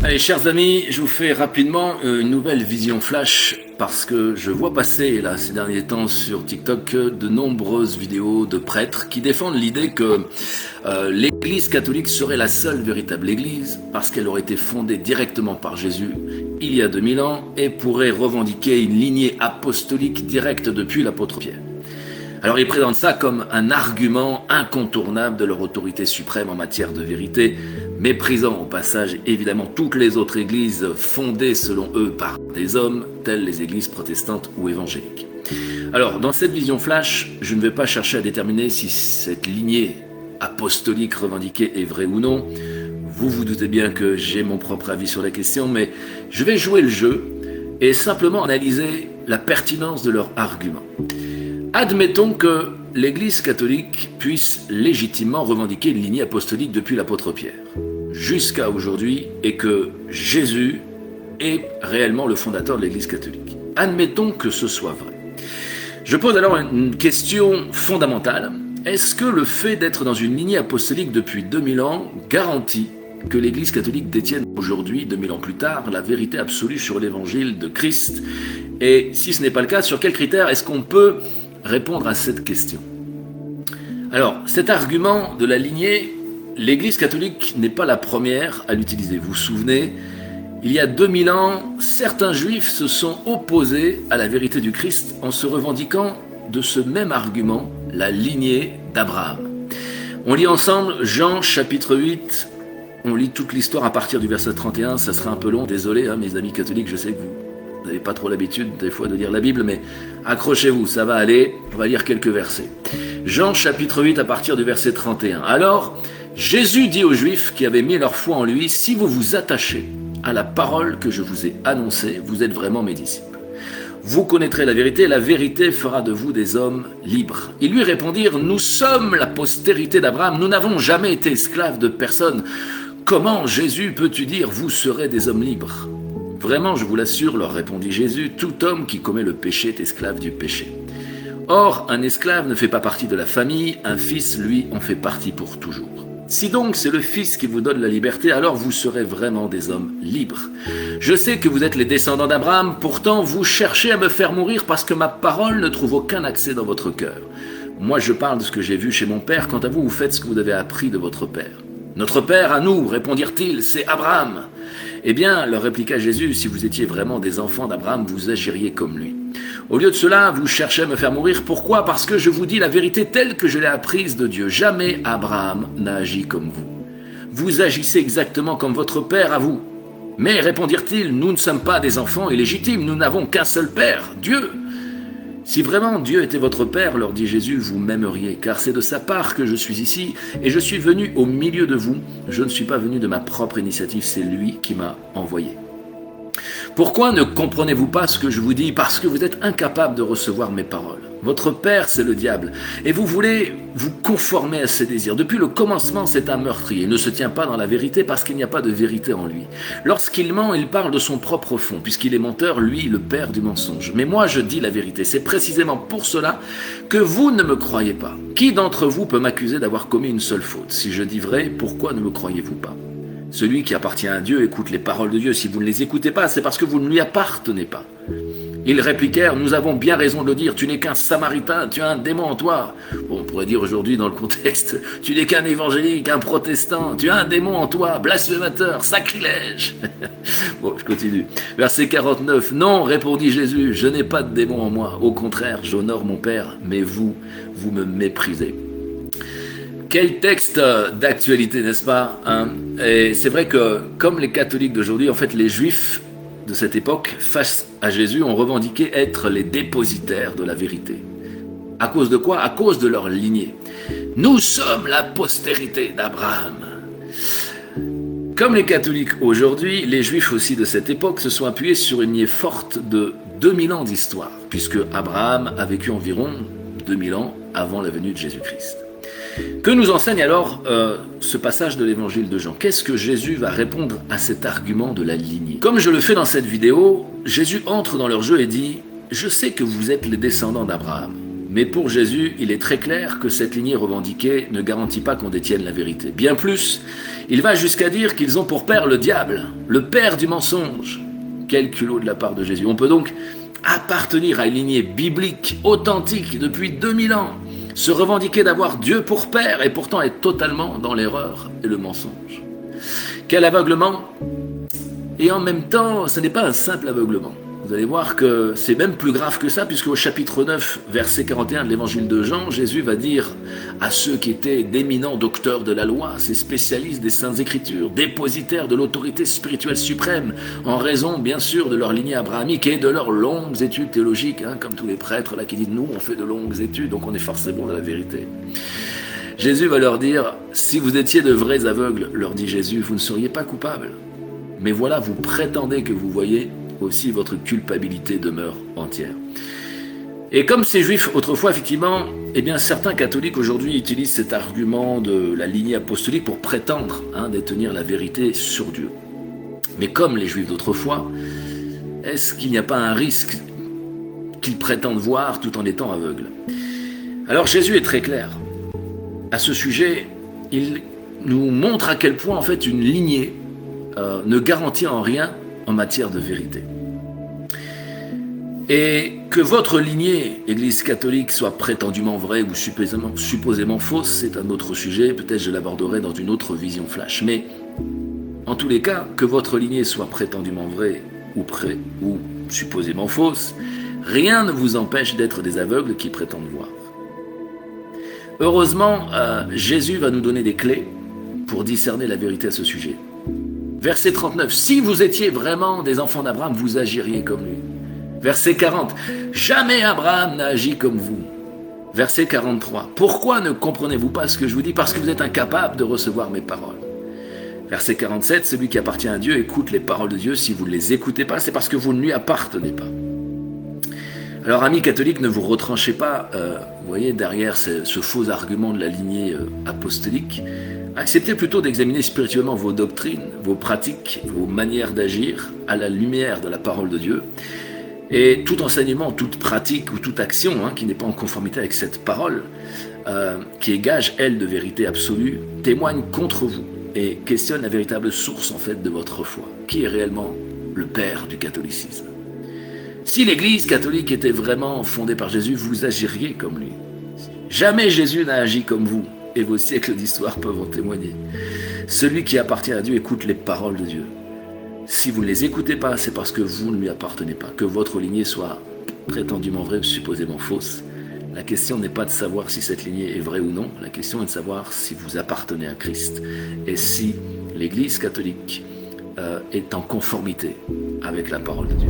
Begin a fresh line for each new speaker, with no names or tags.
Allez, chers amis, je vous fais rapidement une nouvelle vision flash parce que je vois passer là ces derniers temps sur TikTok de nombreuses vidéos de prêtres qui défendent l'idée que l'Église catholique serait la seule véritable Église parce qu'elle aurait été fondée directement par Jésus il y a 2000 ans et pourrait revendiquer une lignée apostolique directe depuis l'apôtre Pierre. Alors ils présentent ça comme un argument incontournable de leur autorité suprême en matière de vérité, méprisant au passage évidemment toutes les autres églises fondées selon eux par des hommes, telles les églises protestantes ou évangéliques. Alors dans cette vision flash, je ne vais pas chercher à déterminer si cette lignée apostolique revendiquée est vraie ou non. Vous vous doutez bien que j'ai mon propre avis sur la question, mais je vais jouer le jeu et simplement analyser la pertinence de leurs arguments. Admettons que l'Église catholique puisse légitimement revendiquer une lignée apostolique depuis l'apôtre Pierre, jusqu'à aujourd'hui, et que Jésus est réellement le fondateur de l'Église catholique. Admettons que ce soit vrai. Je pose alors une question fondamentale. Est-ce que le fait d'être dans une lignée apostolique depuis 2000 ans garantit que l'Église catholique détienne aujourd'hui, 2000 ans plus tard, la vérité absolue sur l'Évangile de Christ? Et si ce n'est pas le cas, sur quels critères est-ce qu'on peut répondre à cette question? Alors, cet argument de la lignée, l'Église catholique n'est pas la première à l'utiliser. Vous vous souvenez, il y a 2000 ans, certains juifs se sont opposés à la vérité du Christ en se revendiquant de ce même argument, la lignée d'Abraham. On lit ensemble Jean chapitre 8, on lit toute l'histoire à partir du verset 31, ça sera un peu long, désolé mes amis catholiques, je sais que vous n'avez pas trop l'habitude des fois de lire la Bible, mais accrochez-vous, ça va aller, on va lire quelques versets. Jean chapitre 8 à partir du verset 31. Alors, Jésus dit aux Juifs qui avaient mis leur foi en lui, « Si vous vous attachez à la parole que je vous ai annoncée, vous êtes vraiment mes disciples. Vous connaîtrez la vérité fera de vous des hommes libres. » Ils lui répondirent, « Nous sommes la postérité d'Abraham, nous n'avons jamais été esclaves de personne. Comment, Jésus, peux-tu dire, vous serez des hommes libres ?» Vraiment, je vous l'assure, leur répondit Jésus, tout homme qui commet le péché est esclave du péché. Or, un esclave ne fait pas partie de la famille, un fils, lui, en fait partie pour toujours. Si donc c'est le Fils qui vous donne la liberté, alors vous serez vraiment des hommes libres. Je sais que vous êtes les descendants d'Abraham, pourtant vous cherchez à me faire mourir parce que ma parole ne trouve aucun accès dans votre cœur. Moi, je parle de ce que j'ai vu chez mon père, quant à vous, vous faites ce que vous avez appris de votre père. Notre père, à nous, répondirent-ils, c'est Abraham. Eh bien, leur répliqua Jésus, si vous étiez vraiment des enfants d'Abraham, vous agiriez comme lui. Au lieu de cela, vous cherchez à me faire mourir. Pourquoi? Parce que je vous dis la vérité telle que je l'ai apprise de Dieu. Jamais Abraham n'a agi comme vous. Vous agissez exactement comme votre père à vous. Mais, répondirent-ils, nous ne sommes pas des enfants illégitimes, nous n'avons qu'un seul père, Dieu. Si vraiment Dieu était votre Père, leur dit Jésus, vous m'aimeriez, car c'est de sa part que je suis ici, et je suis venu au milieu de vous. Je ne suis pas venu de ma propre initiative, c'est lui qui m'a envoyé. Pourquoi ne comprenez-vous pas ce que je vous dis? Parce que vous êtes incapable de recevoir mes paroles. Votre père, c'est le diable, et vous voulez vous conformer à ses désirs. Depuis le commencement, c'est un meurtrier. Il ne se tient pas dans la vérité parce qu'il n'y a pas de vérité en lui. Lorsqu'il ment, il parle de son propre fond, puisqu'il est menteur, lui, le père du mensonge. Mais moi, je dis la vérité. C'est précisément pour cela que vous ne me croyez pas. Qui d'entre vous peut m'accuser d'avoir commis une seule faute? Si je dis vrai, pourquoi ne me croyez-vous pas? Celui qui appartient à Dieu écoute les paroles de Dieu. Si vous ne les écoutez pas, c'est parce que vous ne lui appartenez pas. Ils répliquèrent, nous avons bien raison de le dire, tu n'es qu'un samaritain, tu as un démon en toi. Bon, on pourrait dire aujourd'hui dans le contexte, tu n'es qu'un évangélique, un protestant, tu as un démon en toi, blasphémateur, sacrilège. Bon, je continue. Verset 49, non, répondit Jésus, je n'ai pas de démon en moi, au contraire, j'honore mon Père, mais vous me méprisez. Quel texte d'actualité, n'est-ce pas, Et c'est vrai que, comme les catholiques d'aujourd'hui, en fait, les juifs de cette époque, face à Jésus, ont revendiqué être les dépositaires de la vérité. À cause de quoi? À cause de leur lignée. Nous sommes la postérité d'Abraham. Comme les catholiques aujourd'hui, les juifs aussi de cette époque se sont appuyés sur une lignée forte de 2000 ans d'histoire, puisque Abraham a vécu environ 2000 ans avant la venue de Jésus-Christ. Que nous enseigne alors ce passage de l'évangile de Jean? Qu'est-ce que Jésus va répondre à cet argument de la lignée? Comme je le fais dans cette vidéo, Jésus entre dans leur jeu et dit « Je sais que vous êtes les descendants d'Abraham, Mais pour Jésus, il est très clair que cette lignée revendiquée ne garantit pas qu'on détienne la vérité. Bien plus, il va jusqu'à dire qu'ils ont pour père le diable, le père du mensonge. Quel culot de la part de Jésus. On peut donc appartenir à une lignée biblique authentique depuis 2000 ans, se revendiquer d'avoir Dieu pour père et pourtant être totalement dans l'erreur et le mensonge. Quel aveuglement! Et en même temps, ce n'est pas un simple aveuglement. Vous allez voir que c'est même plus grave que ça, puisque au chapitre 9, verset 41 de l'évangile de Jean, Jésus va dire à ceux qui étaient d'éminents docteurs de la loi, ces spécialistes des saintes écritures, dépositaires de l'autorité spirituelle suprême, en raison bien sûr de leur lignée abrahamique et de leurs longues études théologiques, comme tous les prêtres là qui disent nous on fait de longues études, donc on est forcément dans la vérité. Jésus va leur dire, si vous étiez de vrais aveugles, leur dit Jésus, vous ne seriez pas coupables. Mais voilà, vous prétendez que vous voyez, aussi votre culpabilité demeure entière. Et comme ces juifs autrefois, effectivement, certains catholiques aujourd'hui utilisent cet argument de la lignée apostolique pour prétendre détenir la vérité sur Dieu. Mais comme les juifs d'autrefois, est-ce qu'il n'y a pas un risque qu'ils prétendent voir tout en étant aveugles? Alors Jésus est très clair. À ce sujet, il nous montre à quel point en fait une lignée ne garantit en rien en matière de vérité. Et que votre lignée, Église catholique, soit prétendument vraie ou supposément fausse, c'est un autre sujet, peut-être je l'aborderai dans une autre vision flash. Mais en tous les cas, que votre lignée soit prétendument vraie ou supposément fausse, rien ne vous empêche d'être des aveugles qui prétendent voir. Heureusement, Jésus va nous donner des clés pour discerner la vérité à ce sujet. Verset 39, si vous étiez vraiment des enfants d'Abraham, vous agiriez comme lui. Verset 40, jamais Abraham n'a agi comme vous. Verset 43, pourquoi ne comprenez-vous pas ce que je vous dis? Parce que vous êtes incapables de recevoir mes paroles. Verset 47, celui qui appartient à Dieu écoute les paroles de Dieu. Si vous ne les écoutez pas, c'est parce que vous ne lui appartenez pas. Alors, amis catholiques, ne vous retranchez pas, vous voyez, derrière ce faux argument de la lignée apostolique. Acceptez plutôt d'examiner spirituellement vos doctrines, vos pratiques, vos manières d'agir à la lumière de la parole de Dieu. Et tout enseignement, toute pratique ou toute action qui n'est pas en conformité avec cette parole, qui est gage, elle, de vérité absolue, témoigne contre vous et questionne la véritable source en fait de votre foi, qui est réellement le père du catholicisme. Si l'Église catholique était vraiment fondée par Jésus, vous agiriez comme lui. Jamais Jésus n'a agi comme vous. Et vos siècles d'histoire peuvent en témoigner. Celui qui appartient à Dieu écoute les paroles de Dieu. Si vous ne les écoutez pas, c'est parce que vous ne lui appartenez pas. Que votre lignée soit prétendument vraie ou supposément fausse. La question n'est pas de savoir si cette lignée est vraie ou non. La question est de savoir si vous appartenez à Christ. Et si l'Église catholique est en conformité avec la parole de Dieu.